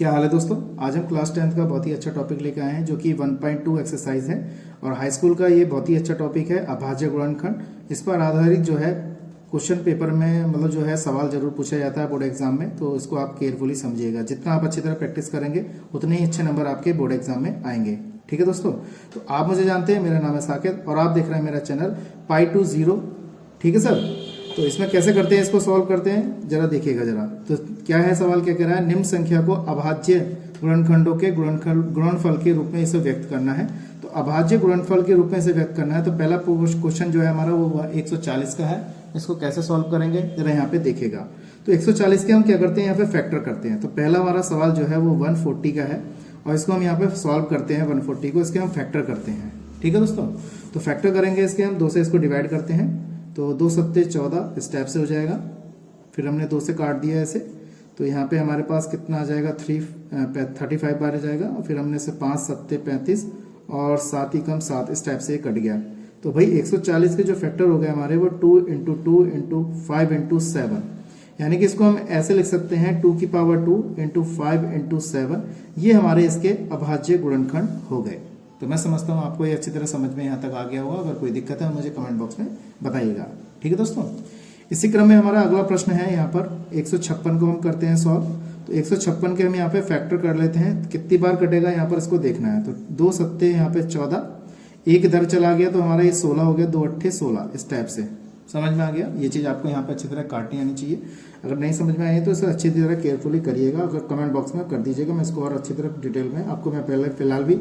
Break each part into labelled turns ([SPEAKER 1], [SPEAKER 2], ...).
[SPEAKER 1] क्या हाल है दोस्तों। आज हम क्लास 10th का बहुत ही अच्छा टॉपिक लेकर आए हैं जो कि 1.2 एक्सरसाइज है और हाई स्कूल का ये बहुत ही अच्छा टॉपिक है अभाज्य गुणनखंड। इस पर आधारित जो है क्वेश्चन पेपर में मतलब जो है सवाल जरूर पूछा जाता है बोर्ड एग्जाम में, तो इसको आप केयरफुली समझिएगा। जितना आप अच्छी तरह प्रैक्टिस करेंगे उतने ही अच्छे नंबर आपके बोर्ड एग्जाम में आएंगे। ठीक है दोस्तों, तो आप मुझे जानते हैं, मेरा नाम है साकेत और आप देख रहे हैं मेरा चैनल Pi2Zero। ठीक है सर, तो इसमें कैसे करते हैं, इसको सॉल्व करते हैं, जरा देखिएगा जरा। तो क्या है सवाल, क्या कह रहा है, निम्न संख्या को अभाज्य गुणनखंडों के गुणनफल के रूप में इसे व्यक्त करना है। तो अभाज्य गुणनफल के रूप में इसे व्यक्त करना है, तो पहला क्वेश्चन जो है हमारा वो 140 का है। इसको कैसे सॉल्व करेंगे जरा यहाँ पे देखिएगा। तो 140 के हम क्या करते हैं, यहाँ पे फैक्टर करते हैं। तो पहला हमारा सवाल जो है वो 140 का है और इसको हम यहाँ पे सॉल्व करते हैं 140 को, इसके हम फैक्टर करते हैं। ठीक है दोस्तों, तो फैक्टर करेंगे इसके हम 2 से इसको डिवाइड करते हैं, तो 2 सत्ते 14 इस टाइप से हो जाएगा। फिर हमने 2 से काट दिया ऐसे, तो यहाँ पे हमारे पास कितना आ जाएगा 35 बार आ जाएगा। और फिर हमने से 5 सत्ते 35 और 7 ही कम 7 इस टाइप से कट गया। तो भाई 140 के जो फैक्टर हो गए हमारे वो 2 × 2 × 5 × 7, यानी कि इसको हम ऐसे लिख सकते हैं 2 की पावर 2 × 5 × 7। ये हमारे इसके अभाज्य गुणनखंड हो गए। तो मैं समझता हूँ आपको ये अच्छी तरह समझ में यहाँ तक आ गया होगा। अगर कोई दिक्कत है मुझे कमेंट बॉक्स में बताइएगा। ठीक है दोस्तों, इसी क्रम में हमारा अगला प्रश्न है यहाँ पर 156 को हम करते हैं सॉल्व। तो 156 के हम यहाँ पे फैक्टर कर लेते हैं, कितनी बार कटेगा यहाँ पर इसको देखना है। तो 2 सत्ते यहाँ पे 14, एक इधर चला गया तो हमारा ये 16 हो गया, 2 अट्ठे 16 इस टाइप से। समझ में आ गया। ये चीज आपको यहाँ पे अच्छी तरह काटनी आनी चाहिए। अगर नहीं समझ में आई तो इसे अच्छी तरह केयरफुली करिएगा। अगर कमेंट बॉक्स में कर दीजिएगा, मैं इसको और अच्छी तरह डिटेल में आपको मैं पहले फिलहाल भी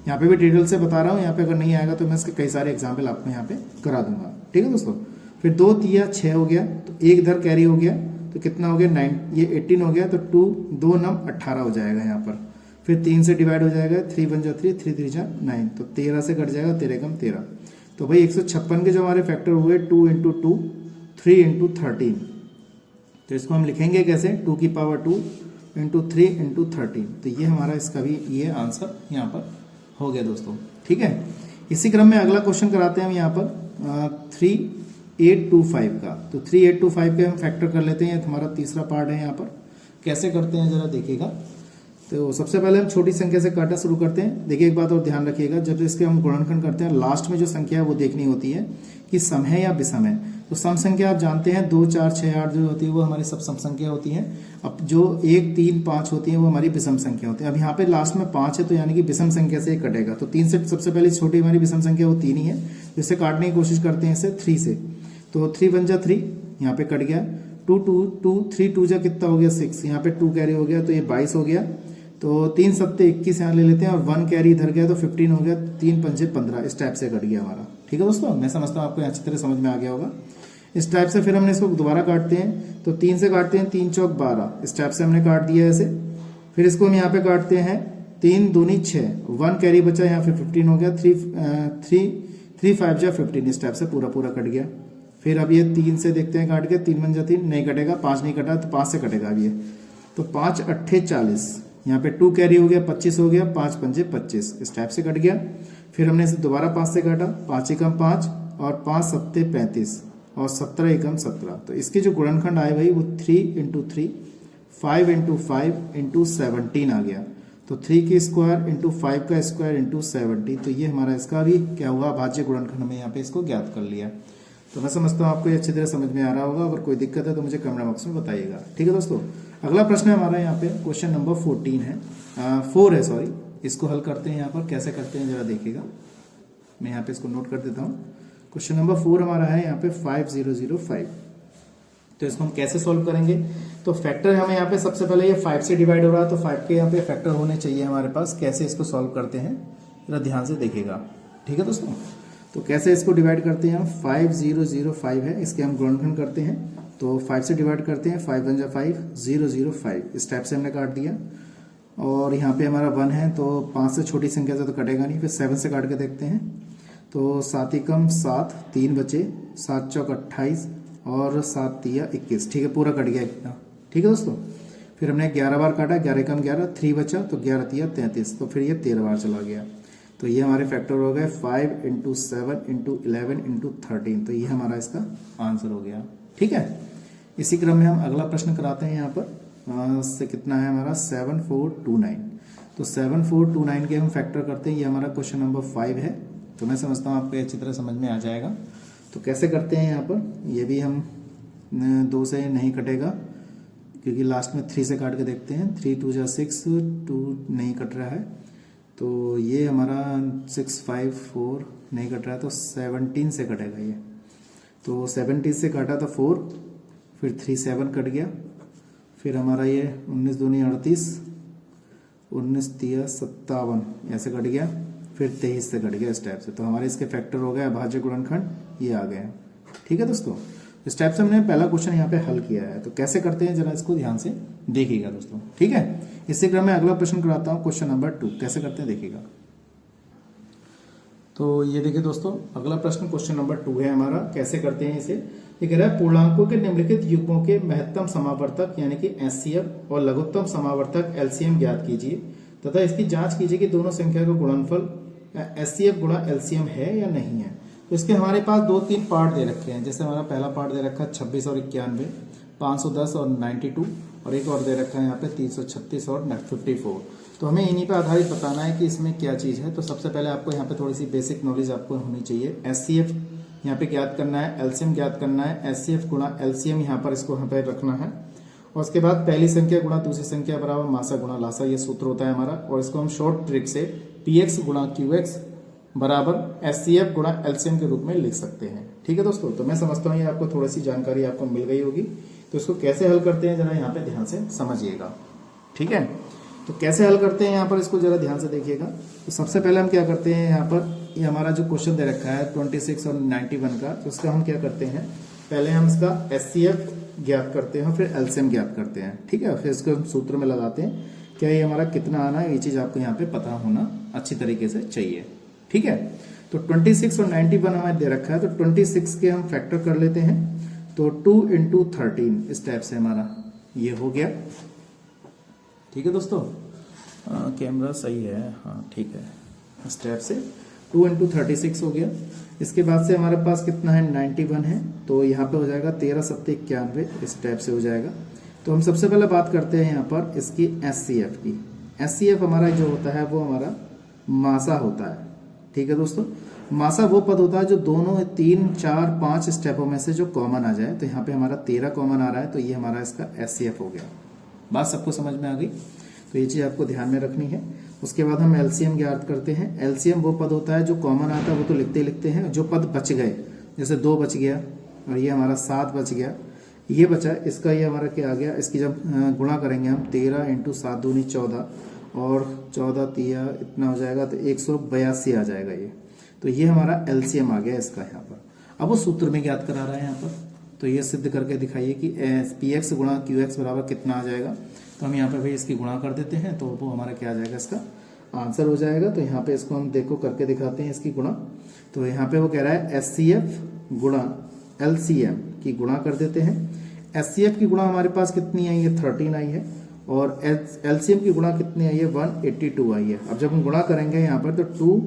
[SPEAKER 1] यहाँ पे भी डिटेल से बता रहा हूँ। यहाँ पे अगर नहीं आएगा तो मैं इसके कई सारे एग्जाम्पल आपको यहाँ पे करा दूंगा। ठीक है दोस्तों, फिर 2 तिया 6 हो गया, तो एक इधर कैरी हो गया, तो कितना हो गया 9, ये 18 हो गया, तो 2 नम 18 हो जाएगा यहाँ पर। फिर 3 से डिवाइड हो जाएगा, 3 1 जा 3, 3 3 जा 9, तो 13 से कट जाएगा, 13 कम 13। तो भाई 156 के जो हमारे फैक्टर हुए 2 × 2 3 × 13। तो इसको हम लिखेंगे कैसे, 2 की पावर 2 × 3 × 13। तो ये हमारा इसका भी ये आंसर यहाँ पर हो गया दोस्तों। ठीक है, इसी क्रम में अगला क्वेश्चन कराते हैं हम यहाँ पर 3825 का। तो 3825 के हम फैक्टर कर लेते हैं, ये हमारा तीसरा पार्ट है। यहाँ पर कैसे करते हैं जरा देखिएगा। तो सबसे पहले हम छोटी संख्या से काटना शुरू करते हैं। देखिए एक बात और ध्यान रखिएगा, जब इसके हम गुणनखंड करते हैं लास्ट में जो संख्या है वो देखनी होती है कि सम है या विषम है। तो सम संख्या आप जानते हैं 2 4 6 8 जो होती है वो हमारी सब सम संख्या होती है। अब जो 1 3 5 होती है वो हमारी विषम संख्या होती है। अब यहाँ पे लास्ट में 5 है तो यानी कि विषम संख्या से कटेगा। तो 3 से सबसे पहले छोटी हमारी विषम संख्या वो 3 ही है, जिससे काटने की कोशिश करते हैं इसे 3 से। तो 3 1 जा 3, यहाँ पे कट गया। 2 2 2 3 2 जा कितना हो गया 6, यहाँ पे 2 कैरी हो गया तो ये 22 हो गया। तो 3 सत्ते 21 यहाँ ले लेते हैं और 1 कैरी इधर गया तो 15 हो गया, 3 पंजे 15 इस टाइप से कट गया हमारा। ठीक है दोस्तों, मैं समझता हूँ आपको अच्छी तरह समझ में आ गया होगा। इस टाइप से फिर हमने इसको दोबारा काटते हैं, तो 3 से काटते हैं, 3 चौक 12 इस टाइप से हमने काट दिया ऐसे। फिर इसको हम यहाँ पे काटते हैं 3 दूनी 6, 1 कैरी बचा, यहाँ पे 15 हो गया, 3 5 जा 15 इस टाइप से पूरा कट गया। फिर अब ये 3 से देखते हैं काट के, 3 1 जा 3 नहीं कटेगा, 5 नहीं कटा तो 5 से कटेगा अब ये। तो 5 अट्ठे 40, यहाँ पे 2 कैरी हो गया, 25 हो गया, 5 पंजे 25 इस टाइप से कट गया। फिर हमने इसे दोबारा 5 से काटा, 5 एकम 5 और 5 सत्ते 35 और 17 एकम 17। तो इसके जो गुणनखंड आए भाई वो 3 × 3 5 × 5 × 17 आ गया। तो 3 की स्क्वायर × 5 का स्क्वायर × 17। तो ये हमारा इसका भी क्या हुआ, अभाज्य गुणनखंड में यहाँ पे इसको ज्ञात कर लिया। तो मैं समझता हूँ आपको ये अच्छी तरह समझ में आ रहा होगा। अगर कोई दिक्कत है तो मुझे कमेंट बॉक्स में बताइएगा। ठीक है दोस्तों, अगला प्रश्न है हमारा यहाँ पे क्वेश्चन नंबर 14 है 4 है सॉरी। इसको हल करते हैं यहाँ पर, कैसे करते हैं जरा देखिएगा। मैं यहाँ पे इसको नोट कर देता हूँ। क्वेश्चन नंबर 4 हमारा है यहाँ पे 5005। तो इसको हम कैसे सॉल्व करेंगे, तो फैक्टर हमें यहाँ पे सबसे पहले ये 5 से डिवाइड हो रहा है, तो 5 के यहाँ पे फैक्टर होने चाहिए हमारे पास। कैसे इसको सॉल्व करते हैं जरा ध्यान से देखिएगा। ठीक है दोस्तों, तो कैसे इसको डिवाइड करते हैं हम, 5005 है, इसके हम गुणनखंड करते हैं। तो 5 से डिवाइड करते हैं, 5 1 जा 5 0 0 5 इस टाइप से हमने काट दिया। और यहाँ पे हमारा 1 है तो 5 से छोटी संख्या से तो कटेगा नहीं। फिर 7 से काट के देखते हैं, तो 7 एकम 7 3 बचे, 7 चौक 28 और 7 तिया 21। ठीक है, पूरा कट गया इतना। ठीक है दोस्तों, फिर हमने 11 बार काटा, 11 एकम 11 3 बचा, तो 11 तिया 33, तो फिर ये 13 बार चला गया। तो ये हमारे फैक्टर हो गए 5 × 7 × 11 × 13। तो ये हमारा इसका आंसर हो गया। ठीक है, इसी क्रम में हम अगला प्रश्न कराते हैं यहाँ पर से कितना है हमारा 7429। तो 7429 के हम फैक्टर करते हैं, ये हमारा क्वेश्चन नंबर 5 है। तो मैं समझता हूँ आपको अच्छी तरह समझ में आ जाएगा। तो कैसे करते हैं यहाँ पर, ये भी हम 2 से नहीं कटेगा क्योंकि लास्ट में 3 से काट के देखते हैं। 3 2 जा 6, 2 नहीं कट रहा है, तो ये हमारा 6 5 4 नहीं कट रहा है, तो 17 से कटेगा ये। तो 17 से काटा था 4, फिर 3 7 कट गया, फिर हमारा ये 19 दूनी 38, 19 तिया 57 ऐसे कट गया, फिर 23 से कट गया इस टाइप से। तो हमारे इसके फैक्टर हो गए अभाज्य गुणनखंड ये आ गए हैं। ठीक है दोस्तों, इस टाइप से हमने पहला क्वेश्चन यहाँ पे हल किया है। तो कैसे करते हैं जरा इसको ध्यान से देखिएगा दोस्तों। ठीक है, इसी क्रम में अगला प्रश्न कराता हूँ, क्वेश्चन नंबर 2 कैसे करते हैं देखिएगा। तो ये देखिए दोस्तों, अगला प्रश्न क्वेश्चन नंबर 2 है हमारा। कैसे करते हैं इसे, ये कह रहा है पूर्णांकों के निम्नलिखित युग्मों के महत्तम समावर्तक यानी कि एचसीएफ और लघुत्तम समावर्तक एलसीएम ज्ञात कीजिए तथा इसकी जांच कीजिए कि दोनों संख्या का गुणनफल एचसीएफ गुणा एलसीएम है या नहीं है। तो इसके हमारे पास 2-3 पार्ट दे रखे हैं। जैसे हमारा पहला पार्ट दे रखा है 26 और 91, 510 और 92, और एक और दे रखा है यहाँ पे 336 और 54। तो हमें इन्हीं पे आधारित बताना है कि इसमें क्या चीज़ है। तो सबसे पहले आपको यहाँ पे थोड़ी सी बेसिक नॉलेज आपको होनी चाहिए। एचसीएफ यहाँ पे ज्ञात करना है, एलसीएम ज्ञात करना है, एचसीएफ गुणा एलसीएम यहाँ पर इसको यहाँ पे रखना है। और उसके बाद पहली संख्या गुणा दूसरी संख्या बराबर मासा गुणा लासा, ये सूत्र होता है हमारा। और इसको हम शॉर्ट ट्रिक से पीएक्स गुणा क्यूएक्स बराबर एचसीएफ गुणा एलसीएम के रूप में लिख सकते हैं। ठीक है दोस्तों, तो मैं समझता हूँ ये आपको थोड़ी सी जानकारी आपको मिल गई होगी। तो इसको कैसे हल करते हैं जरा यहाँ पे ध्यान से समझिएगा। ठीक है, तो कैसे हल करते हैं यहाँ पर इसको जरा ध्यान से देखिएगा। तो सबसे पहले हम क्या करते हैं, यहाँ पर ये हमारा जो क्वेश्चन दे रखा है 26 और 91 का, तो उसका हम क्या करते हैं, पहले हम इसका एचसीएफ ज्ञात करते हैं, फिर एलसीएम ज्ञात करते हैं। ठीक है, फिर इसको हम सूत्र में लगाते हैं, क्या ये हमारा कितना आना है, ये चीज़ आपको यहाँ पे पता होना अच्छी तरीके से चाहिए। ठीक है, तो 26 और 91 हमें दे रखा है, तो 26 के हम फैक्टर कर लेते हैं। तो 2 × 13 इस टाइप से हमारा ये हो गया। ठीक है दोस्तों, कैमरा सही है, हाँ ठीक है। इस टाइप से 2 × 36 हो गया। इसके बाद से हमारे पास कितना है 91 है, तो यहाँ पे हो जाएगा 13 7 91 इस टाइप से हो जाएगा। तो हम सबसे पहले बात करते हैं यहाँ पर इसकी एचसीएफ की। एचसीएफ हमारा जो होता है वो हमारा मासा होता है। ठीक है दोस्तों, मासा वो पद होता है जो दोनों 3 4 5 स्टेपों में से जो कॉमन आ जाए। तो यहाँ पे हमारा 13 कॉमन आ रहा है, तो ये हमारा इसका एचसीएफ हो गया। बात सबको समझ में आ गई, तो ये चीज़ आपको ध्यान में रखनी है। उसके बाद हम एलसीएम ज्ञात करते हैं। एलसीएम वो पद होता है जो कॉमन आता है वो तो लिखते ही लिखते हैं, जो पद बच गए, जैसे 2 बच गया और ये हमारा 7 बच गया, ये बचा, इसका ये हमारा क्या आ गया, इसकी जब गुणा करेंगे हम 13 × 7 दूनी 14 और 14 तिया इतना हो जाएगा, तो 182 आ जाएगा ये। तो ये हमारा एलसीएम आ गया इसका यहाँ पर। अब वो सूत्र में ज्ञात करा रहा है यहाँ पर, तो ये सिद्ध करके दिखाइए कि पीएक्स गुणा क्यूएक्स बराबर कितना आ जाएगा। तो हम यहाँ पे भाई इसकी गुणा कर देते हैं, तो वो हमारा क्या आ जाएगा, इसका आंसर हो जाएगा। तो यहाँ पे इसको हम देखो करके दिखाते हैं इसकी गुणा। तो यहाँ पे वो कह रहा है एचसीएफ गुणा एलसीएम की गुणा कर देते हैं। एचसीएफ की गुणा हमारे पास कितनी आई है 13 आई है, और एलसीएम की गुणा कितनी आई है 182 आई है। अब जब हम गुणा करेंगे यहाँ पर तो 2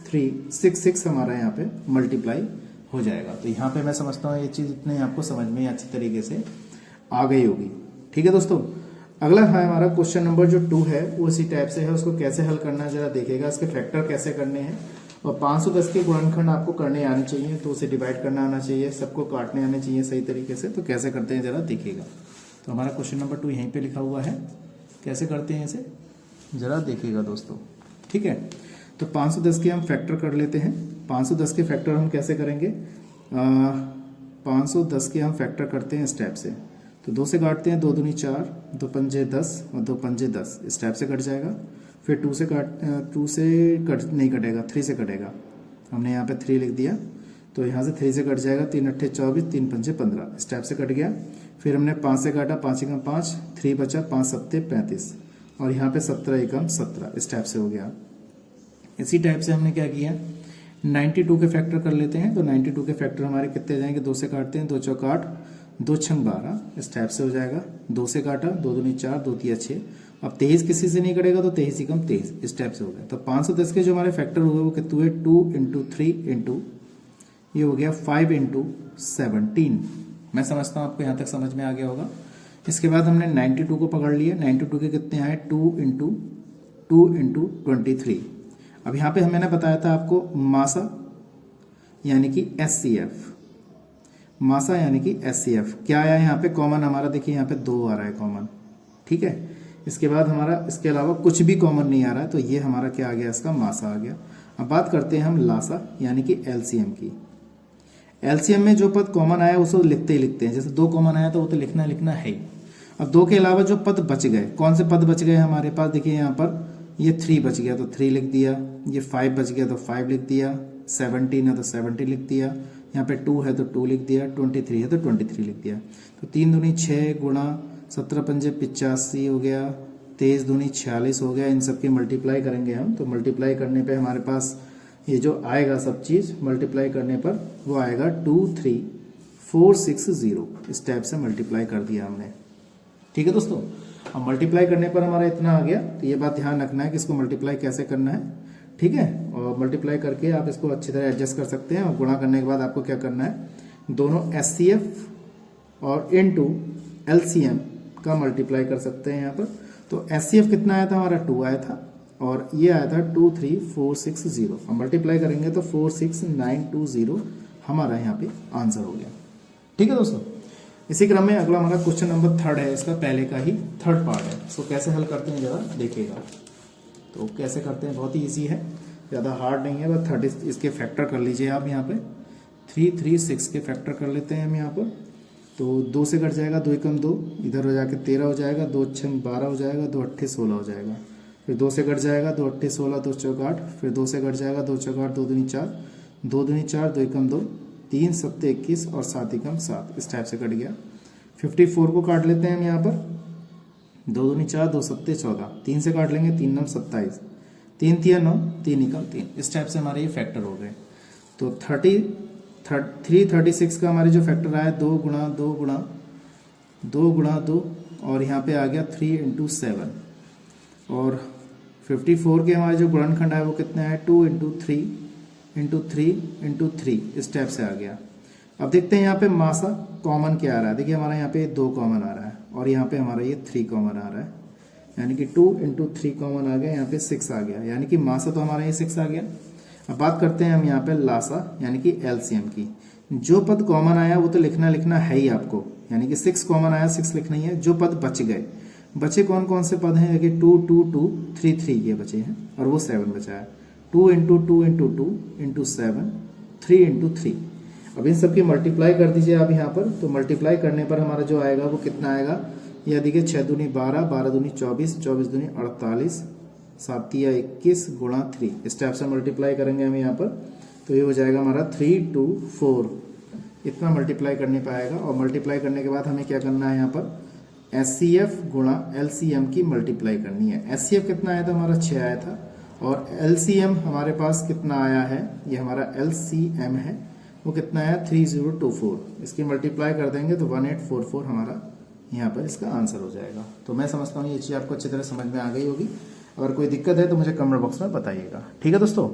[SPEAKER 1] 3 6 6 हमारा यहाँ पे मल्टीप्लाई हो जाएगा। तो यहाँ पे मैं समझता हूँ ये चीज़ इतने आपको समझ में अच्छी तरीके से आ गई होगी। ठीक है दोस्तों, अगला है हमारा क्वेश्चन नंबर जो 2 है वो इसी टाइप से है। उसको कैसे हल करना है जरा देखिएगा, इसके फैक्टर कैसे करने हैं। और 510 के गुणनखंड आपको करने आने चाहिए, तो उसे डिवाइड करना आना चाहिए, सबको काटने आने चाहिए सही तरीके से। तो कैसे करते हैं जरा देखिएगा। तो हमारा क्वेश्चन नंबर 2 यहीं पे लिखा हुआ है, कैसे करते हैं इसे जरा देखिएगा दोस्तों। ठीक है, तो 510 के हम फैक्टर कर लेते हैं। 510 के फैक्टर हम कैसे करेंगे, 510 के हम फैक्टर करते हैं इस टाइप से। तो 2 से काटते हैं, 2 दूनी 4, 2 पंजे 10 और 2 पंजे 10 इस टाइप से कट जाएगा। फिर 2 से नहीं कटेगा, 3 से कटेगा। हमने यहाँ पे 3 लिख दिया, तो यहाँ से 3 से कट जाएगा। 3 8 24, 3 पंजे 15 इस टाइप से कट गया। फिर हमने 5 से काटा, 5 एकम 5, 3 बचा, 5 7 35 और यहाँ पे 17 एकम 17 इस टाइप से हो गया। इसी टाइप से हमने क्या किया 92 के फैक्टर कर लेते हैं। तो 92 के फैक्टर हमारे कितने जाएंगे, 2 से काटते हैं, 2 चौक 8, 2 छंग 12 इस टाइप से हो जाएगा। 2 से काटा, 2 दूनी 4, 2 तिया 6। अब 23 किसी से नहीं कटेगा, तो 23 एकम 23 इस टाइप से हो गया। तो 510 के जो हमारे फैक्टर हुए वो कितने हुए 2 × 3 ये हो गया 5 × 17। मैं समझता हूँ आपको यहाँ तक समझ में आ गया होगा। इसके बाद हमने 92 को पकड़ लिया। 92 के कितने आए, 2 × 23। अब यहाँ पे मैंने बताया था आपको मासा यानी कि SCF, मासा यानी कि SCF क्या आया यहाँ पे कॉमन हमारा, देखिए यहाँ पे 2 आ रहा है कॉमन, ठीक है। इसके बाद हमारा इसके अलावा कुछ भी कॉमन नहीं आ रहा है, तो ये हमारा क्या आ गया, इसका मासा आ गया। अब बात करते हैं हम लासा यानी कि LCM की। LCM में जो पद कॉमन आया उसको लिखते ही लिखते हैं, जैसे 2 कॉमन आया तो वो तो लिखना है ही। अब 2 के अलावा जो पद बच गए, कौन से पद बच गए हमारे पास, देखिए यहाँ पर ये 3 बच गया तो 3 लिख दिया, ये 5 बच गया तो 5 लिख दिया, 17 है तो 70 लिख दिया, यहाँ पे 2 है तो 2 लिख दिया, 23 है तो 23 लिख दिया। तो 3 दूनी 6 गुणा 17 पंजे 85 हो गया, 23 दूनी 46 हो गया। इन सब की मल्टीप्लाई करेंगे हम, तो मल्टीप्लाई करने पे हमारे पास ये जो आएगा सब चीज़ मल्टीप्लाई करने पर वो आएगा 23460। इस टाइप से मल्टीप्लाई कर दिया हमने, ठीक है दोस्तों। अब मल्टीप्लाई करने पर हमारा इतना आ गया, तो ये बात ध्यान रखना है कि इसको मल्टीप्लाई कैसे करना है, ठीक है। और मल्टीप्लाई करके आप इसको अच्छी तरह एडजस्ट कर सकते हैं। और गुणा करने के बाद आपको क्या करना है, दोनों SCF और इनटू LCM का मल्टीप्लाई कर सकते हैं यहाँ पर। तो SCF कितना आया था हमारा, 2 आया था, और ये आया था 23460। अब मल्टीप्लाई करेंगे तो 46920 हमारा यहाँ पे आंसर हो गया, ठीक है दोस्तों। इसी क्रम में अगला हमारा क्वेश्चन नंबर 3 है, इसका पहले का ही 3rd पार्ट है। इसको कैसे हल करते हैं जरा देखिएगा। तो कैसे करते हैं, बहुत ही ईजी है, ज़्यादा हार्ड नहीं है। बस 30 इसके फैक्टर कर लीजिए आप यहाँ पे, 336 के फैक्टर कर लेते हैं हम यहाँ पर। तो 2 से कट जाएगा, 2 एकम 2, इधर हो जाके 13 हो जाएगा, 2 छंग 12 हो जाएगा, 2 अट्ठे 16 हो जाएगा। फिर 2 से कट जाएगा, 2 अट्ठे 16, 2 चौक 8, फिर 2 से कट जाएगा, 2 चौक 8, 2 दूनी 4, 2 दूनी 4, 2 एकम 2, 3 सत्ते 21 और 7 एकम 7, इस टाइप से कट गया। 54 को काट लेते हैं हम यहाँ पर, 2 दूनी 4, 2 सत्ते 14, 3 से काट लेंगे, 3 9 27, 3 तिया 9, 3 एकम 3, इस टाइप से हमारे ये फैक्टर हो गए। तो 336 का हमारे जो फैक्टर आया 2 गुणा 2 गुणा 2 गुणा 2, और यहाँ पे आ गया 3 × 7। और 54 के हमारे जो गुणनखंड है वो कितने आए, 2 × 3 × 3 × 3, इस टाइप से आ गया। अब देखते हैं यहाँ पे मासा कॉमन क्या आ रहा है। देखिए हमारा यहाँ पे 2 कॉमन आ रहा है, और यहाँ पे हमारा ये 3 कॉमन आ रहा है, यानी कि 2 × 3 कॉमन आ गया, यहाँ पे 6 आ गया, यानी कि मासा तो हमारा ये 6 आ गया। अब बात करते हैं हम यहाँ पे लासा यानी कि LCM की। जो पद कॉमन आया वो तो लिखना है ही आपको, यानी कि 6 कॉमन आया, 6 लिखना ही है। जो पद बच गए, बचे कौन कौन से पद हैं, देखिए 2 2 2 3 3 ये बचे हैं, और वो 7 बचा है। 2 × 2 × 2 × 7, 3 × 3। अब इन सब की मल्टीप्लाई कर दीजिए आप यहाँ पर। तो मल्टीप्लाई करने पर हमारा जो आएगा वो कितना आएगा, यह देखिए 6 दूनी 12, 12 दूनी 24, 24 दूनी 48, 7 या 21 गुणा 3, इस टाइप से मल्टीप्लाई करेंगे हम यहाँ पर। तो ये हो जाएगा हमारा 324, इतना मल्टीप्लाई करने पाएगा। और मल्टीप्लाई करने के बाद हमें क्या करना है यहाँ पर, SCF गुणा LCM की मल्टीप्लाई करनी है। SCF कितना आया था हमारा, 6 आया था, और LCM हमारे पास कितना आया है, ये हमारा LCM है, वो कितना आया 3024। इसकी मल्टीप्लाई कर देंगे तो 1844 हमारा यहाँ पर इसका आंसर हो जाएगा। तो मैं समझता हूँ ये चीज़ आपको अच्छी तरह समझ में आ गई होगी। अगर कोई दिक्कत है तो मुझे कमेंट बॉक्स में बताइएगा, ठीक है दोस्तों।